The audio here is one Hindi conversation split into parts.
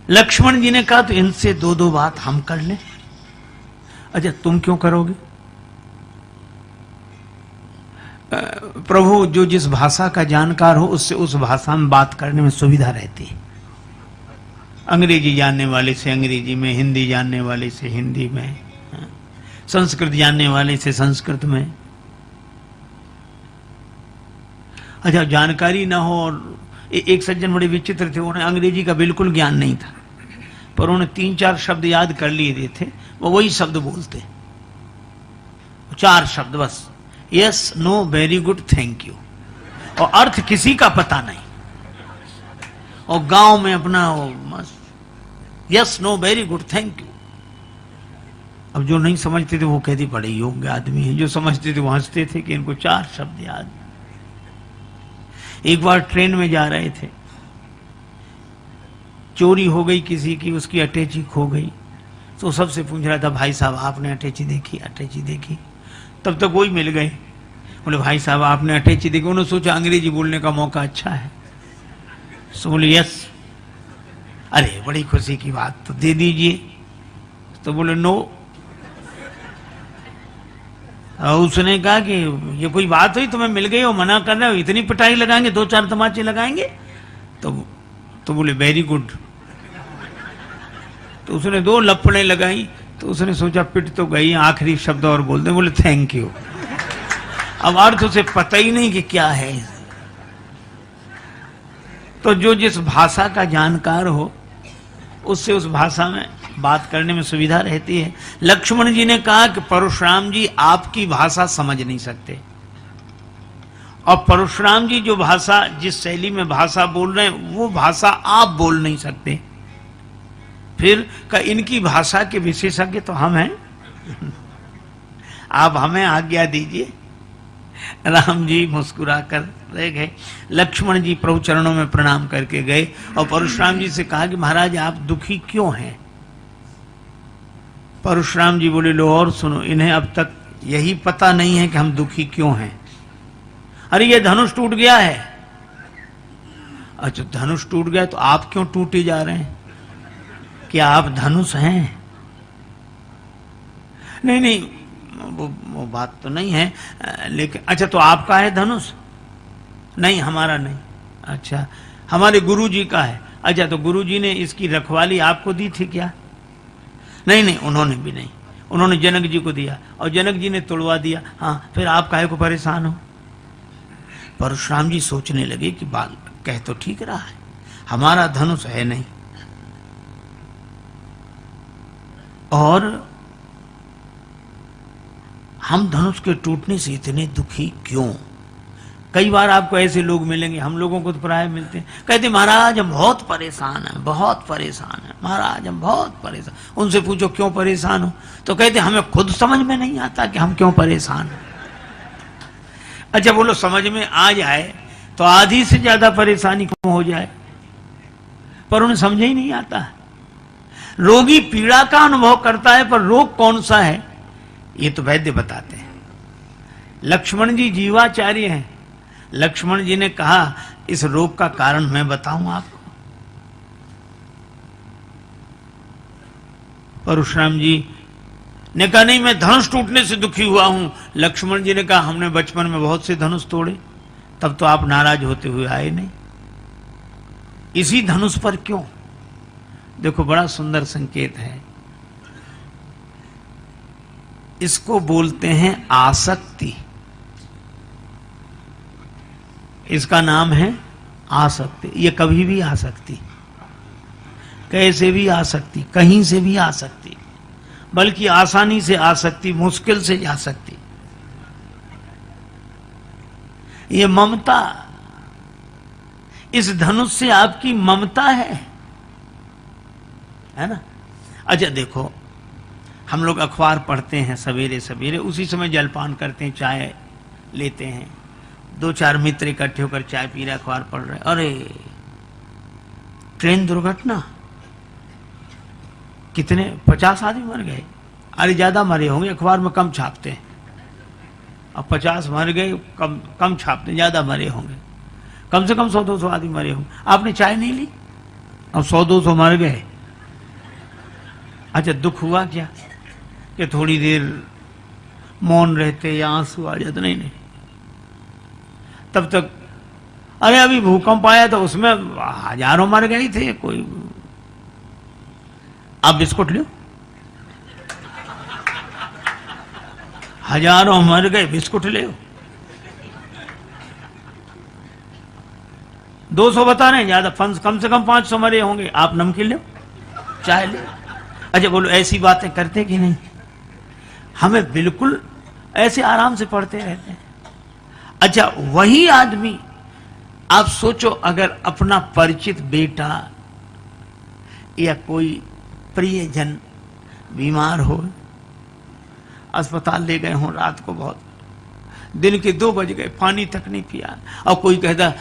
लक्ष्मण जी ने कहा तो इनसे दो दो बात हम कर लें। अच्छा तुम क्यों करोगे? प्रभु जो जिस भाषा का जानकार हो उससे उस भाषा में बात करने में सुविधा रहती है। अंग्रेजी जानने वाले से अंग्रेजी में, हिंदी जानने वाले से हिंदी में, संस्कृत जानने वाले से संस्कृत में। अच्छा जानकारी ना हो। और एक सज्जन बड़े विचित्र थे, उन्हें अंग्रेजी का बिल्कुल ज्ञान नहीं था, पर उन्हें 3-4 शब्द याद कर लिए थे, वो वही शब्द बोलते, 4 शब्द बस, yes know very good thank you, और अर्थ किसी का पता नहीं। और गांव में अपना मस्त yes know very good thank you. अब जो नहीं समझते थे वो कहते बड़े योग्य आदमी हैं, जो समझते थे वो हंसते थे कि इनको 4 शब्द याद। एक बार ट्रेन में जा रहे थे, चोरी हो गई किसी की, उसकी अटैची खो गई, तो सबसे पूछ रहा था भाई साहब आपने अटैची देखी? अटैची देखी। तब तक वही मिल गए, बोले भाई साहब आपने अटैची देखी? उन्होंने सोचा अंग्रेजी बोलने का मौका अच्छा है, तो बोले यस। अरे बड़ी खुशी की बात, तो दे दीजिए। तो बोले नो। और उसने कहा कि ये कोई बात हुई, तुम्हें मिल गई और मना कर रहे हो, इतनी पिटाई लगाएंगे, 2-4 तमाचे लगाएंगे? तो बोले वेरी गुड। तो उसने 2 लपड़े लगाई, तो उसने सोचा पिट तो गई, आखिरी शब्द और बोल दे, बोले थैंक यू। अब अर्थ उसे पता ही नहीं कि क्या है। तो जो जिस भाषा का जानकार हो उससे उस भाषा में बात करने में सुविधा रहती है। लक्ष्मण जी ने कहा कि परशुराम जी आपकी भाषा समझ नहीं सकते, और परशुराम जी जो भाषा, जिस शैली में भाषा बोल रहे हैं वो भाषा आप बोल नहीं सकते। फिर का इनकी भाषा के विशेषज्ञ तो हम हैं, आप हमें आज्ञा दीजिए। राम जी मुस्कुरा कर रह गए। लक्ष्मण जी प्रभु चरणों में प्रणाम करके गए और परशुराम जी से कहा कि महाराज आप दुखी क्यों हैं? परशुराम जी बोले लो और सुनो, इन्हें अब तक यही पता नहीं है कि हम दुखी क्यों हैं। अरे ये धनुष टूट गया है। अच्छा धनुष टूट गया तो आप क्यों टूटे जा रहे हैं? क्या आप धनुष हैं? नहीं नहीं वो बात तो नहीं है, लेकिन अच्छा तो आपका है धनुष? नहीं हमारा नहीं। अच्छा हमारे गुरुजी का है। अच्छा तो गुरुजी ने इसकी रखवाली आपको दी थी क्या? नहीं नहीं उन्होंने भी नहीं, उन्होंने जनक जी को दिया और जनक जी ने तोड़वा दिया। हाँ फिर आप काहे को परेशान हो? परशुराम जी सोचने लगे कि बाल कह तो ठीक रहा है, हमारा धनुष है नहीं, और हम धनुष के टूटने से इतने दुखी क्यों? कई बार आपको ऐसे लोग मिलेंगे, हम लोगों को तो प्राय मिलते हैं, कहते महाराज हम बहुत परेशान हैं, बहुत परेशान हैं महाराज, हम बहुत परेशान। उनसे पूछो क्यों परेशान हो, तो कहते हमें खुद समझ में नहीं आता कि हम क्यों परेशान हैं। अच्छा बोलो समझ में आ जाए तो आधी से ज्यादा परेशानी क्यों हो जाए, पर उन्हें समझ ही नहीं आता। रोगी पीड़ा का अनुभव करता है पर रोग कौन सा है ये तो वैद्य बताते हैं। लक्ष्मण जी जीवाचार्य हैं। लक्ष्मण जी ने कहा इस रोग का कारण मैं बताऊं आपको। परशुराम जी ने कहा नहीं मैं धनुष टूटने से दुखी हुआ हूं। लक्ष्मण जी ने कहा हमने बचपन में बहुत से धनुष तोड़े, तब तो आप नाराज होते हुए आए नहीं, इसी धनुष पर क्यों? देखो बड़ा सुंदर संकेत है, इसको बोलते हैं आसक्ति। इसका नाम है आसक्ति। ये कभी भी आ सकती, कैसे भी आ सकती, कहीं से भी आ सकती, बल्कि आसानी से आ सकती, मुश्किल से जा सकती। ये ममता, इस धनुष से आपकी ममता है ना? अच्छा देखो हम लोग अखबार पढ़ते हैं सवेरे सवेरे, उसी समय जलपान करते हैं, चाय लेते हैं, 2-4 मित्र इकट्ठे होकर चाय पी रहे, अखबार पढ़ रहे, अरे ट्रेन दुर्घटना, कितने 50 आदमी मर गए। अरे ज्यादा मरे होंगे, अखबार में कम छापते हैं। अब 50 मर गए, कम छापते, ज्यादा मरे होंगे, कम से कम 100-200 आदमी मरे होंगे। आपने चाय नहीं ली, अब 100-200 मर गए, अच्छा, दुख हुआ क्या कि थोड़ी देर मौन रहते या आंसू आ जाते? नहीं नहीं, तब तक अरे अभी भूकंप आया तो उसमें हजारों मर गए थे कोई। आप बिस्कुट लो, हजारों मर गए, बिस्कुट ले। 200 बता रहे हैं, ज्यादा फंस, कम से कम 500 मरे होंगे, आप नमकीन लो, चाय ले। अच्छा बोलो, ऐसी बातें करते कि नहीं? हमें बिल्कुल ऐसे आराम से पढ़ते रहते हैं। अच्छा, वही आदमी आप सोचो, अगर अपना परिचित बेटा या कोई प्रियजन बीमार हो, अस्पताल ले गए हो, रात को बहुत दिन के 2 बज गए, पानी तक नहीं पिया, और कोई कहता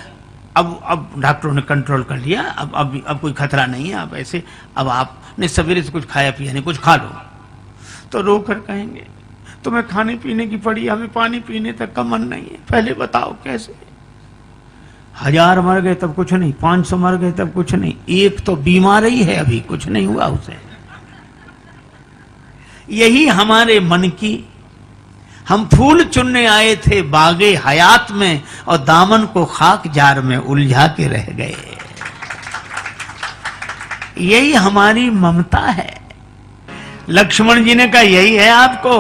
अब डॉक्टरों ने कंट्रोल कर लिया, अब कोई खतरा नहीं है, अब ऐसे, अब आपने सवेरे से कुछ खाया पिया नहीं, कुछ खा लो, तो रो कर कहेंगे तुम्हें खाने पीने की पड़ी, हमें पानी पीने तक का मन नहीं है, पहले बताओ कैसे? 1000 मर गए तब कुछ नहीं, 500 मर गए तब कुछ नहीं, एक तो बीमार ही है, अभी कुछ नहीं हुआ उसे। यही हमारे मन की, हम फूल चुनने आए थे बागे हयात में और दामन को खाक जार में उलझा के रह गए। यही हमारी ममता है। लक्ष्मण जी ने कहा यही है आपको,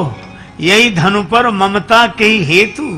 यही धनु पर ममता के हेतु